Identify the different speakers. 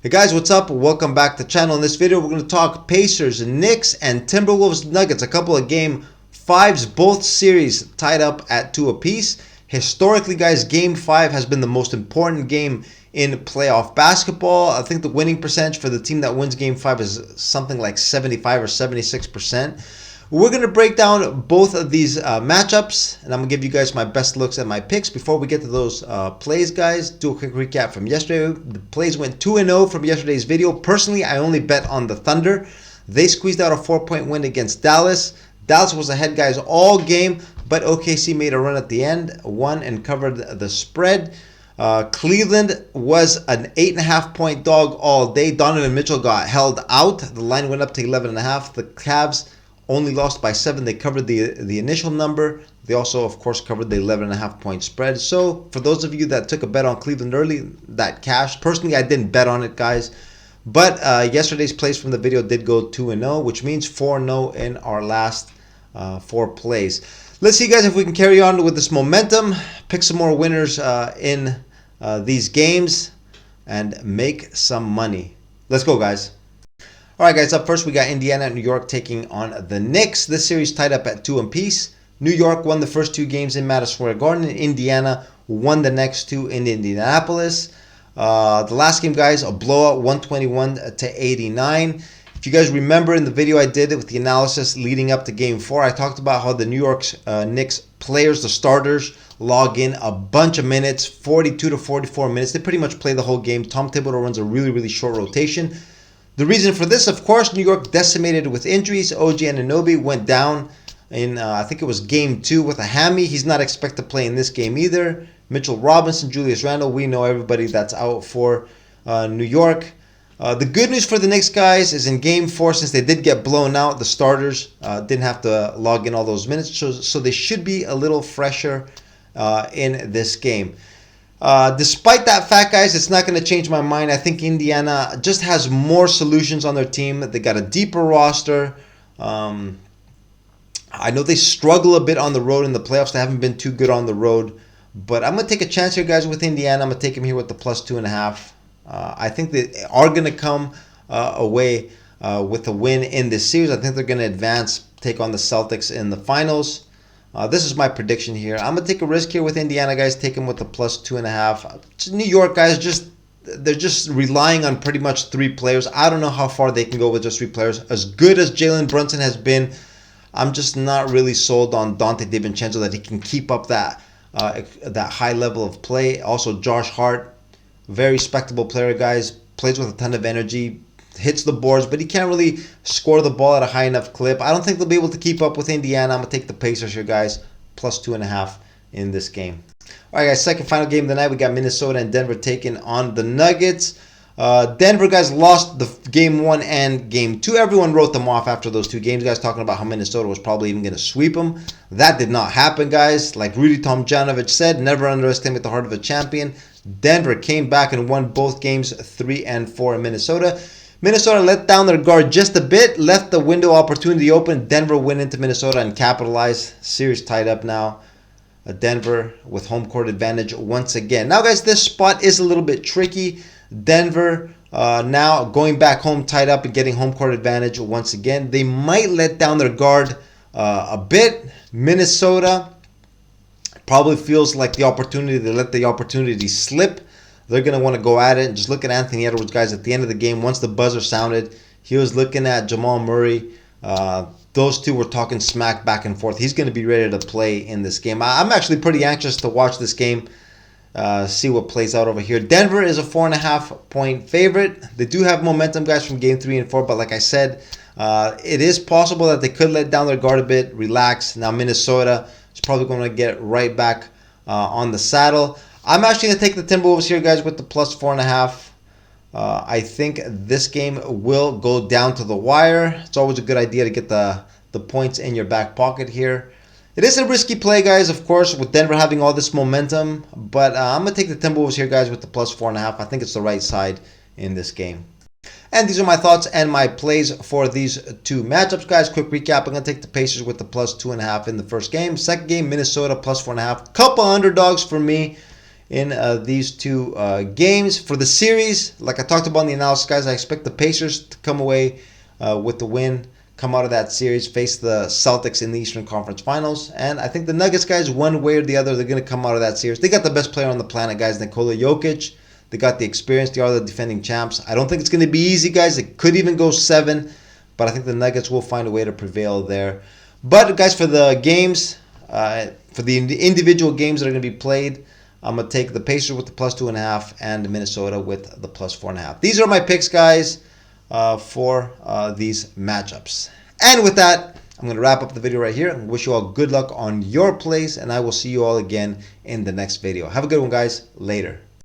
Speaker 1: Hey guys, what's up? Welcome back to the channel. In this video, we're going to talk Pacers, Knicks, and Timberwolves Nuggets. A couple of game fives, both series tied up at 2 apiece. Historically, guys, game 5 has been the most important game in playoff basketball. I think the winning percentage for the team that wins game 5 is something like 75 or 76%. We're going to break down both of these matchups, and I'm going to give you guys my best looks at my picks. Before we get to those plays, guys, do a quick recap from yesterday. The plays went 2-0 from yesterday's video. Personally, I only bet on the Thunder. They squeezed out a 4-point win against Dallas. Dallas was ahead, guys, all game, but OKC made a run at the end, won and covered the spread. Cleveland was an 8.5-point dog all day. Donovan Mitchell got held out. The line went up to 11.5. The Cavs only lost by 7. They covered the initial number. They also, of course, covered the 11.5-point spread. So for those of you that took a bet on Cleveland early, that cashed. Personally, I didn't bet on it, guys. But yesterday's plays from the video did go 2-0, which means 4-0 in our last 4 plays. Let's see, guys, if we can carry on with this momentum, pick some more winners in these games, and make some money. Let's go, guys. All right, guys, up first, we got Indiana and New York taking on the Knicks. This series tied up at 2 apiece. New York won the first 2 games in Madison Square Garden, and Indiana won the next 2 in Indianapolis. The last game, guys, a blowout, 121-89. If you guys remember in the video I did with the analysis leading up to Game 4, I talked about how the New York Knicks players, the starters, log in a bunch of minutes, 42 to 44 minutes. They pretty much play the whole game. Tom Thibodeau runs a really, really short rotation. The reason for this, of course, New York decimated with injuries. OG Anunoby went down in, I think it was Game 2 with a hammy. He's not expected to play in this game either. Mitchell Robinson, Julius Randle, we know everybody that's out for New York. The good news for the Knicks, guys, is in Game 4, since they did get blown out, the starters didn't have to log in all those minutes, so they should be a little fresher in this game. Despite that fact, guys, it's not going to change my mind. I think Indiana just has more solutions on their team. They got a deeper roster. I know they struggle a bit on the road in the playoffs. They haven't been too good on the road. But I'm going to take a chance here, guys, with Indiana. I'm going to take them here with the plus 2.5. I think they are going to come away with a win in this series. I think they're going to advance, take on the Celtics in the finals. This is my prediction here. I'm going to take a risk here with Indiana, guys. Take them with the plus 2.5. New York, guys, they're just relying on pretty much 3 players. I don't know how far they can go with just 3 players. As good as Jalen Brunson has been, I'm just not really sold on Dante DiVincenzo that he can keep up that high level of play. Also, Josh Hart, very respectable player, guys. Plays with a ton of energy. Hits the boards, but he can't really score the ball at a high enough clip. I don't think they'll be able to keep up with Indiana. I'm going to take the Pacers here, guys. Plus 2.5 in this game. All right, guys, second final game of the night. We got Minnesota and Denver taking on the Nuggets. Denver, guys, lost the Game 1 and Game 2. Everyone wrote them off after those 2 games, guys, talking about how Minnesota was probably even going to sweep them. That did not happen, guys. Like Rudy Tomjanovich said, never underestimate the heart of a champion. Denver came back and won both games 3-4 in Minnesota. Minnesota let down their guard just a bit, left the window opportunity open. Denver went into Minnesota and capitalized. Series tied up now. Denver with home court advantage once again. Now, guys, this spot is a little bit tricky. Denver now going back home tied up and getting home court advantage once again. They might let down their guard a bit. Minnesota probably feels like they let the opportunity slip. They're going to want to go at it. And just look at Anthony Edwards, guys, at the end of the game. Once the buzzer sounded, he was looking at Jamal Murray. Those two were talking smack back and forth. He's going to be ready to play in this game. I'm actually pretty anxious to watch this game, see what plays out over here. Denver is a 4.5-point favorite. They do have momentum, guys, from Game 3 and 4. But like I said, it is possible that they could let down their guard a bit, relax. Now Minnesota is probably going to get right back on the saddle. I'm actually going to take the Timberwolves here, guys, with the plus 4.5. I think this game will go down to the wire. It's always a good idea to get the points in your back pocket here. It is a risky play, guys, of course, with Denver having all this momentum. But I'm going to take the Timberwolves here, guys, with the plus 4.5. I think it's the right side in this game. And these are my thoughts and my plays for these 2 matchups, guys. Quick recap. I'm going to take the Pacers with the plus 2.5 in the first game. Second game, Minnesota plus 4.5. Couple underdogs for me in these two games. For the series, like I talked about in the analysis, guys, I expect the Pacers to come away with the win, come out of that series, face the Celtics in the Eastern Conference Finals. And I think the Nuggets, guys, one way or the other, they're going to come out of that series. They got the best player on the planet, guys, Nikola Jokic. They got the experience. They are the defending champs. I don't think it's going to be easy, guys. It could even go 7, but I think the Nuggets will find a way to prevail there. But, guys, for the games, for the individual games that are going to be played, I'm going to take the Pacers with the +2.5 and Minnesota with the +4.5. These are my picks, guys, for these matchups. And with that, I'm going to wrap up the video right here and wish you all good luck on your plays, and I will see you all again in the next video. Have a good one, guys. Later.